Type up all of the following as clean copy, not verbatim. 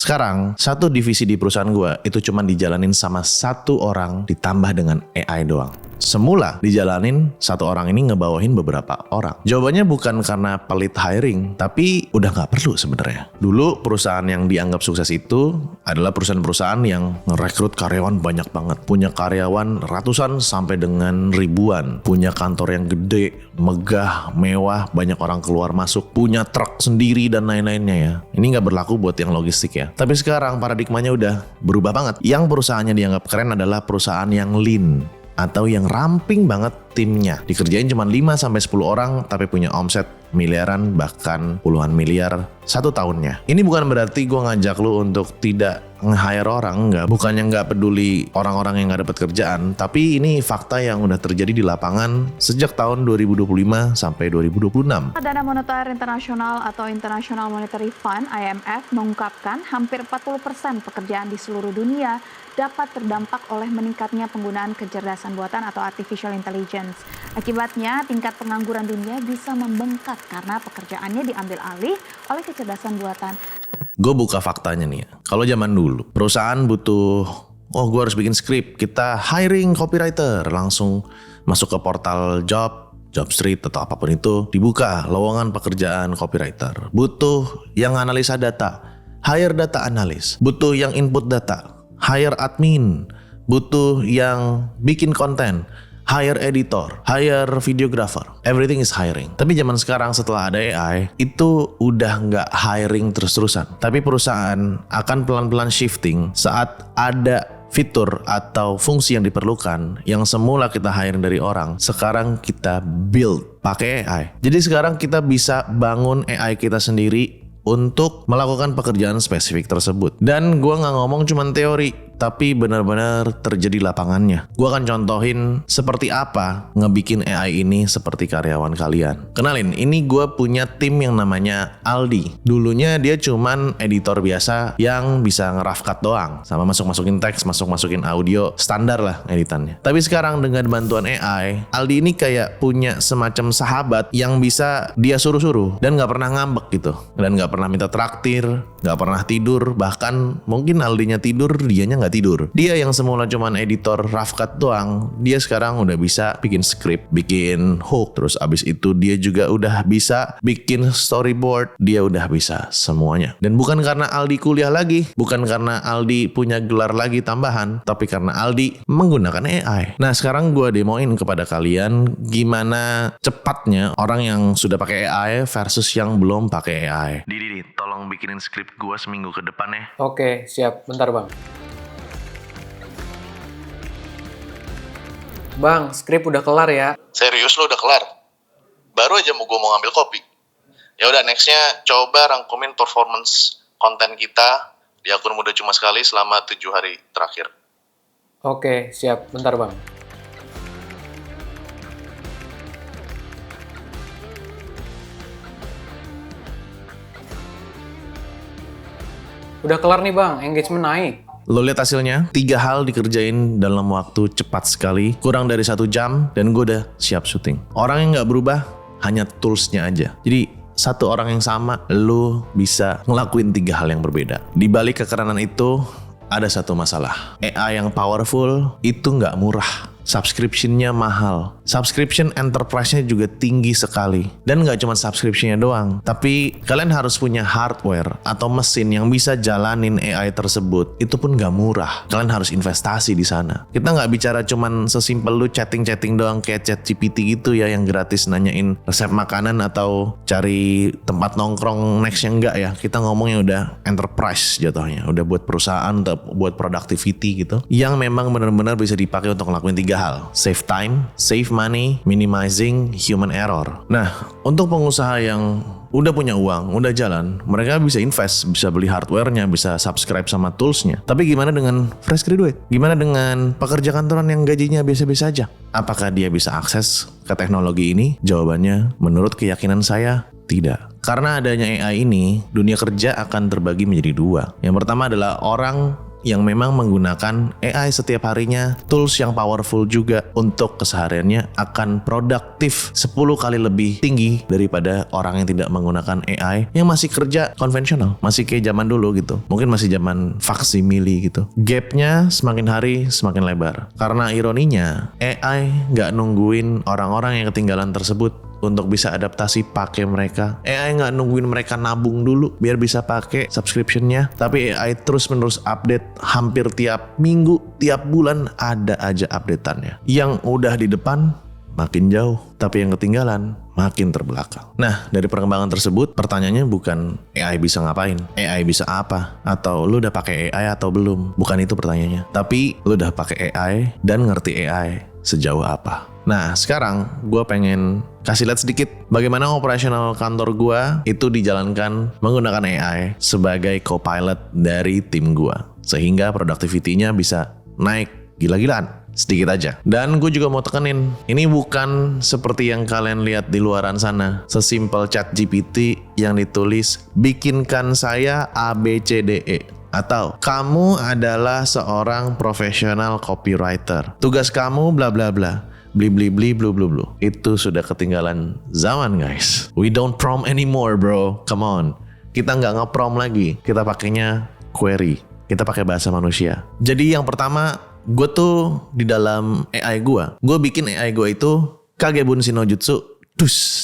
Sekarang, satu divisi di perusahaan gue itu cuma dijalanin sama satu orang ditambah dengan AI doang. Semula dijalanin satu orang ini ngebawahin beberapa orang. Jawabannya bukan karena pelit hiring, tapi udah gak perlu sebenarnya. Dulu perusahaan yang dianggap sukses itu adalah perusahaan-perusahaan yang ngerekrut karyawan banyak banget. Punya karyawan ratusan sampai dengan ribuan. Punya kantor yang gede, megah, mewah, banyak orang keluar masuk. Punya truk sendiri dan lain-lainnya ya. Ini gak berlaku buat yang logistik ya. Tapi sekarang paradigmanya udah berubah banget. Yang perusahaannya dianggap keren adalah perusahaan yang lean atau yang ramping banget timnya. Dikerjain cuma 5-10 orang tapi punya omset miliaran bahkan puluhan miliar satu tahunnya. Ini bukan berarti gue ngajak lu untuk tidak nge-hire orang, enggak. Bukannya nggak peduli orang-orang yang nggak dapat kerjaan, tapi ini fakta yang udah terjadi di lapangan sejak tahun 2025 sampai 2026. Dana Moneter Internasional atau International Monetary Fund (IMF) mengungkapkan hampir 40% pekerjaan di seluruh dunia dapat terdampak oleh meningkatnya penggunaan kecerdasan buatan atau artificial intelligence. Akibatnya, tingkat pengangguran dunia bisa membengkak karena pekerjaannya diambil alih oleh kecerdasan buatan. Gue buka faktanya nih ya. Kalau zaman dulu, perusahaan butuh, gue harus bikin skrip, kita hiring copywriter, langsung masuk ke portal Jobstreet atau apapun itu, dibuka lowongan pekerjaan copywriter. Butuh yang analisa data, hire data analis. Butuh yang input data, hire admin. Butuh yang bikin konten, hire editor, hire videographer. Everything is hiring. Tapi zaman sekarang setelah ada AI, itu udah nggak hiring terus-terusan. Tapi perusahaan akan pelan-pelan shifting saat ada fitur atau fungsi yang diperlukan yang semula kita hiring dari orang, sekarang kita build pakai AI. Jadi sekarang kita bisa bangun AI kita sendiri untuk melakukan pekerjaan spesifik tersebut. Dan gue nggak ngomong cuman teori, tapi benar-benar terjadi lapangannya. Gue akan contohin seperti apa ngebikin AI ini seperti karyawan kalian. Kenalin, ini gue punya tim yang namanya Aldi. Dulunya dia cuman editor biasa yang bisa nge-rough cut doang, sama masuk-masukin teks, masuk-masukin audio, standar lah editannya. Tapi sekarang dengan bantuan AI, Aldi ini kayak punya semacam sahabat yang bisa dia suruh-suruh dan gak pernah ngambek gitu. Dan gak pernah minta traktir, gak pernah tidur, bahkan mungkin Aldinya tidur, dianya gak tidur. Dia yang semula cuman editor rough cut doang, dia sekarang udah bisa bikin skrip, bikin hook, terus abis itu dia juga udah bisa bikin storyboard, dia udah bisa semuanya. Dan bukan karena Aldi kuliah lagi, bukan karena Aldi punya gelar lagi tambahan, tapi karena Aldi menggunakan AI. Nah sekarang gue demoin kepada kalian gimana cepatnya orang yang sudah pakai AI versus yang belum pakai AI. Didi, tolong bikinin skrip gue seminggu ke depan ya. Oke, siap. Bentar, Bang. Bang, skrip udah kelar ya. Serius lo udah kelar? Baru aja gue mau ngambil kopi. Ya udah, nextnya coba rangkumin performance konten kita di akun Muda Cuma Sekali selama 7 hari terakhir. Oke, siap. Bentar, Bang. Udah kelar nih, Bang. Engagement naik. Lo lihat hasilnya, 3 hal dikerjain dalam waktu cepat sekali, kurang dari 1 jam, dan gue udah siap syuting. Orang yang gak berubah, hanya toolsnya aja. Jadi satu orang yang sama, lo bisa ngelakuin 3 hal yang berbeda. Di balik kekerenan itu, ada satu masalah. AI yang powerful itu gak murah. Subscription-nya mahal. Subscription enterprise-nya juga tinggi sekali. Dan gak cuma subscription-nya doang, tapi kalian harus punya hardware atau mesin yang bisa jalanin AI tersebut. Itu pun gak murah. Kalian harus investasi di sana. Kita gak bicara cuman sesimpel lu chatting-chatting doang kayak ChatGPT gitu ya, yang gratis nanyain resep makanan atau cari tempat nongkrong nextnya. Enggak ya. Kita ngomongnya udah enterprise jatuhnya. Udah buat perusahaan atau buat productivity gitu. Yang memang benar-benar bisa dipakai untuk ngelakuin 3 hal. Save time, save money, minimizing human error. Nah, untuk pengusaha yang udah punya uang, udah jalan, mereka bisa invest, bisa beli hardware-nya, bisa subscribe sama tools-nya. Tapi gimana dengan fresh graduate? Gimana dengan pekerja kantoran yang gajinya biasa-biasa aja? Apakah dia bisa akses ke teknologi ini? Jawabannya, menurut keyakinan saya, tidak. Karena adanya AI ini, dunia kerja akan terbagi menjadi 2. Yang pertama adalah orang yang memang menggunakan AI setiap harinya, tools yang powerful juga untuk kesehariannya akan produktif 10 kali lebih tinggi daripada orang yang tidak menggunakan AI yang masih kerja konvensional, masih kayak zaman dulu gitu. Mungkin masih zaman faksimili gitu. Gapnya semakin hari semakin lebar. Karena ironinya AI nggak nungguin orang-orang yang ketinggalan tersebut untuk bisa adaptasi pakai mereka. AI nggak nungguin mereka nabung dulu biar bisa pakai subscription-nya, tapi AI terus menerus update hampir tiap minggu, tiap bulan ada aja update-annya. Yang udah di depan makin jauh, tapi yang ketinggalan makin terbelakang. Nah, dari perkembangan tersebut, pertanyaannya bukan AI bisa ngapain, AI bisa apa, atau lu udah pakai AI atau belum. Bukan itu pertanyaannya. Tapi lu udah pakai AI dan ngerti AI sejauh apa. Nah, sekarang gue pengen kasih lihat sedikit bagaimana operasional kantor gue itu dijalankan menggunakan AI sebagai co-pilot dari tim gue. Sehingga productivity-nya bisa naik gila-gilaan. Sedikit aja. Dan gue juga mau tekenin, ini bukan seperti yang kalian lihat di luaran sana. Sesimpel ChatGPT yang ditulis, bikinkan saya ABCDE. Atau, kamu adalah seorang profesional copywriter. Tugas kamu bla bla bla. Bli blu blu blu. Itu sudah ketinggalan zaman, guys. We don't prompt anymore, bro. Come on. Kita nggak nge-prompt lagi. Kita pakainya query. Kita pakai bahasa manusia. Jadi yang pertama, gue tuh di dalam AI gue bikin AI gue itu Kagebunshi no Jutsu.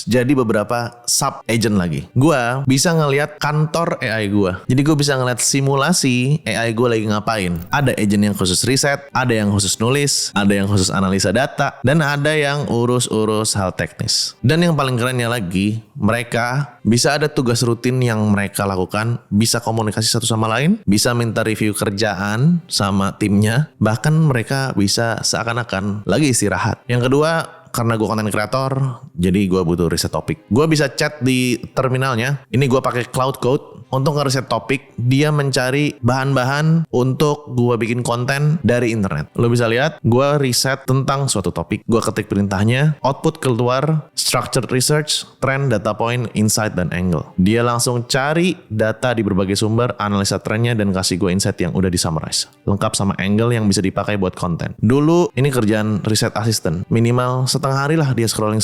Jadi beberapa sub agent lagi. Gue bisa ngelihat kantor AI gue. Jadi gue bisa ngelihat simulasi AI gue lagi ngapain. Ada agent yang khusus riset, ada yang khusus nulis, ada yang khusus analisa data, dan ada yang urus-urus hal teknis. Dan yang paling kerennya lagi, mereka bisa ada tugas rutin yang mereka lakukan, bisa komunikasi satu sama lain, bisa minta review kerjaan sama timnya, bahkan mereka bisa seakan-akan lagi istirahat. Yang kedua, karena gue content creator, jadi gue butuh riset topik. Gue bisa chat di terminalnya. Ini gue pakai Cloud Code untuk ngeriset topik. Dia mencari bahan-bahan untuk gue bikin konten dari internet. Lo bisa lihat, gue riset tentang suatu topik. Gue ketik perintahnya, output keluar, structured research, trend, data point, insight, dan angle. Dia langsung cari data di berbagai sumber, analisa trennya, dan kasih gue insight yang udah disummarize. Lengkap sama angle yang bisa dipakai buat konten. Dulu, ini kerjaan riset assistant. Minimal setengah hari lah dia scrolling.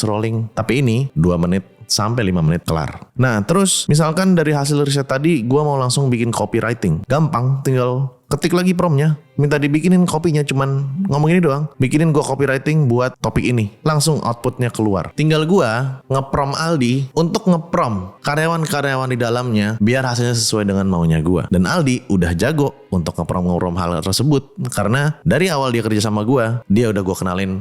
Tapi ini 2 menit sampai 5 menit kelar. Nah, terus misalkan dari hasil riset tadi gue mau langsung bikin copywriting. Gampang, tinggal ketik lagi promptnya. Minta dibikinin kopinya, cuman ngomong ini doang. Bikinin gue copywriting buat topik ini. Langsung outputnya keluar. Tinggal gue nge-prompt Aldi untuk nge-prompt karyawan-karyawan di dalamnya biar hasilnya sesuai dengan maunya gue. Dan Aldi udah jago untuk nge-prompt hal tersebut. Karena dari awal dia kerja sama gue, dia udah gue kenalin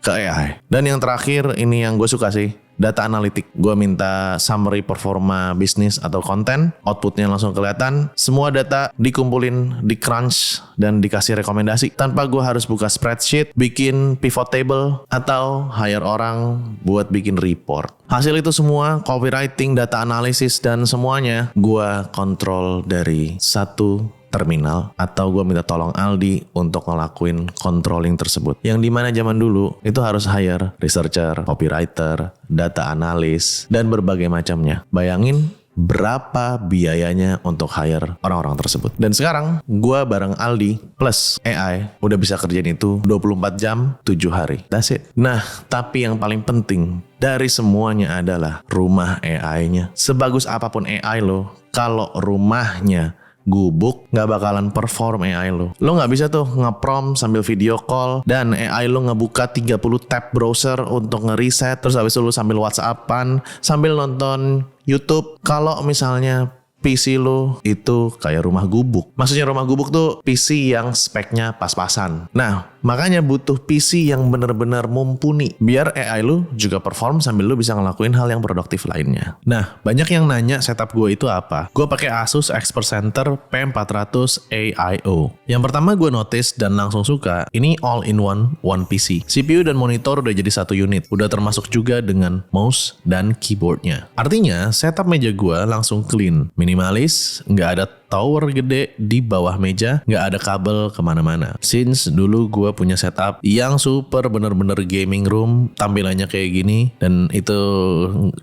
ke AI. Dan yang terakhir, ini yang gue suka sih, data analitik. Gue minta summary performa bisnis atau konten, outputnya langsung kelihatan. Semua data dikumpulin, di crunch, dan dikasih rekomendasi. Tanpa gue harus buka spreadsheet, bikin pivot table, atau hire orang buat bikin report. Hasil itu semua, copywriting, data analisis, dan semuanya gue kontrol dari satu terminal, atau gue minta tolong Aldi untuk ngelakuin controlling tersebut. Yang dimana zaman dulu itu harus hire researcher, copywriter, data analis, dan berbagai macamnya. Bayangin berapa biayanya untuk hire orang-orang tersebut. Dan sekarang gue bareng Aldi plus AI udah bisa kerjain itu 24 jam 7 hari. That's it. Nah, tapi yang paling penting dari semuanya adalah rumah AI-nya. Sebagus apapun AI lo, kalau rumahnya gubuk, gak bakalan perform AI lo. Lo gak bisa tuh nge-prompt sambil video call dan AI lo ngebuka 30 tab browser untuk ngeriset, terus habis itu lo sambil WhatsAppan, sambil nonton YouTube. Kalau misalnya PC lo itu kayak rumah gubuk. Maksudnya rumah gubuk tuh PC yang speknya pas-pasan. Nah, makanya butuh PC yang benar-benar mumpuni. Biar AI lo juga perform sambil lo bisa ngelakuin hal yang produktif lainnya. Nah, banyak yang nanya setup gue itu apa. Gue pakai Asus Expert Center P400 AIO. Yang pertama gue notice dan langsung suka, ini all-in-one one PC. CPU dan monitor udah jadi satu unit. Udah termasuk juga dengan mouse dan keyboardnya. Artinya, setup meja gue langsung clean. Minimalis, nggak ada tower gede di bawah meja, nggak ada kabel kemana-mana. Since dulu gue punya setup yang super bener-bener gaming room, tampilannya kayak gini, dan itu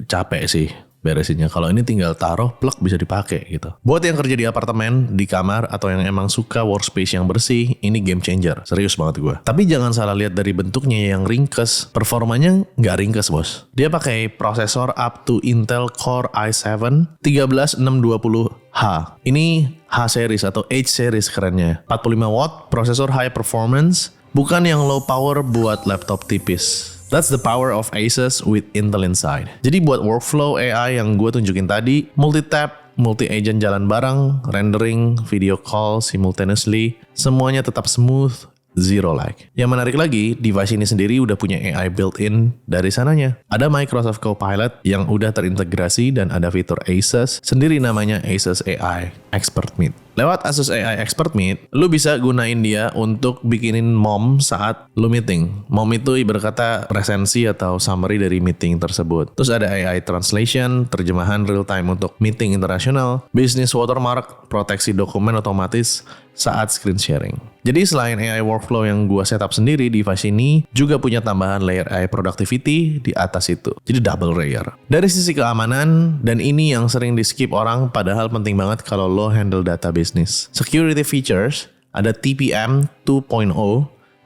capek sih. beresinnya. Kalau ini tinggal taruh, plug bisa dipakai gitu. Buat yang kerja di apartemen, di kamar, atau yang emang suka workspace yang bersih, ini game changer. Serius banget gue. Tapi jangan salah lihat dari bentuknya yang ringkes. Performanya nggak ringkes, bos. Dia pakai prosesor up to Intel Core i7 13620H. Ini H series atau H series kerennya. 45 watt, prosesor high performance, bukan yang low power buat laptop tipis. That's the power of Asus with Intel inside. Jadi buat workflow AI yang gue tunjukin tadi, multi-tap, multi-agent jalan bareng, rendering, video call simultaneously, semuanya tetap smooth, zero lag. Yang menarik lagi, device ini sendiri udah punya AI built-in dari sananya. Ada Microsoft Copilot yang udah terintegrasi dan ada fitur Asus sendiri namanya Asus AI Expert Meet. Lewat Asus AI Expert Meet, lu bisa gunain dia untuk bikinin mom saat lu meeting. Mom itu ibarat kata resensi atau summary dari meeting tersebut. Terus ada AI Translation, terjemahan real time untuk meeting internasional, business watermark, proteksi dokumen otomatis saat screen sharing. Jadi selain AI workflow yang gua setup sendiri, device ini juga punya tambahan layer AI productivity di atas itu. Jadi double layer. Dari sisi keamanan, dan ini yang sering di skip orang padahal penting banget kalau lo handle data business. Security features, ada TPM 2.0,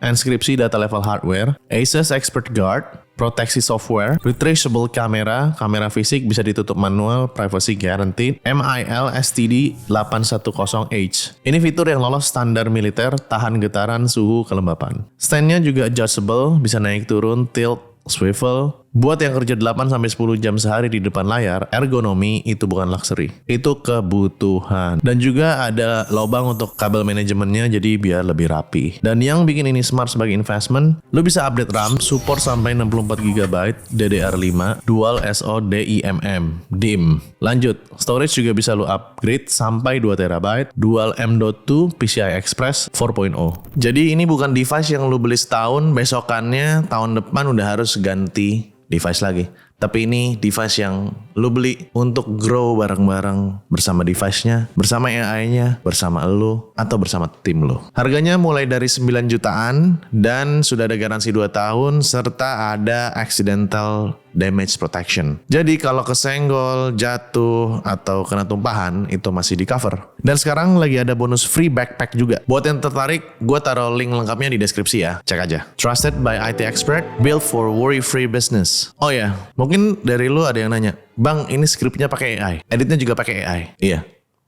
enskripsi data level hardware, Asus Expert Guard, proteksi software, retraceable kamera, kamera fisik bisa ditutup manual, privacy guaranteed, MIL STD 810H. Ini fitur yang lolos standar militer, tahan getaran, suhu, kelembapan. Standnya juga adjustable, bisa naik turun, tilt, swivel. Buat yang kerja 8-10 jam sehari di depan layar, ergonomi itu bukan luxury. Itu kebutuhan. Dan juga ada lubang untuk kabel manajemennya jadi biar lebih rapi. Dan yang bikin ini smart sebagai investment, lu bisa update RAM, support sampai 64GB, DDR5, Dual SO-DIMM, DIMM. Lanjut, storage juga bisa lu upgrade sampai 2TB, Dual M.2 PCI Express 4.0. Jadi ini bukan device yang lu beli setahun, besokannya tahun depan udah harus ganti device lagi. Tapi ini device yang lu beli untuk grow bareng-bareng bersama device-nya, bersama AI-nya, bersama lu, atau bersama tim lu. Harganya mulai dari 9 jutaan dan sudah ada garansi 2 tahun serta ada accidental damage protection. Jadi kalau kesenggol, jatuh, atau kena tumpahan itu masih di cover. Dan sekarang lagi ada bonus free backpack juga. Buat yang tertarik, gue taruh link lengkapnya di deskripsi ya. Cek aja. Trusted by IT expert, built for worry-free business. Oh ya, mungkin dari lu ada yang nanya, Bang, ini skripnya pakai AI, editnya juga pakai AI. Iya,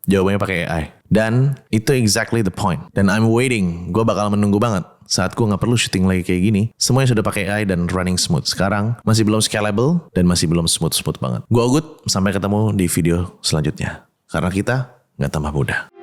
jawabannya pakai AI. Dan itu exactly the point. Dan I'm waiting, gue bakal menunggu banget saat gue gak perlu syuting lagi kayak gini. Semuanya sudah pakai AI dan running smooth. Sekarang masih belum scalable dan masih belum smooth banget. Gue Ogut, sampai ketemu di video selanjutnya. Karena kita gak tambah mudah.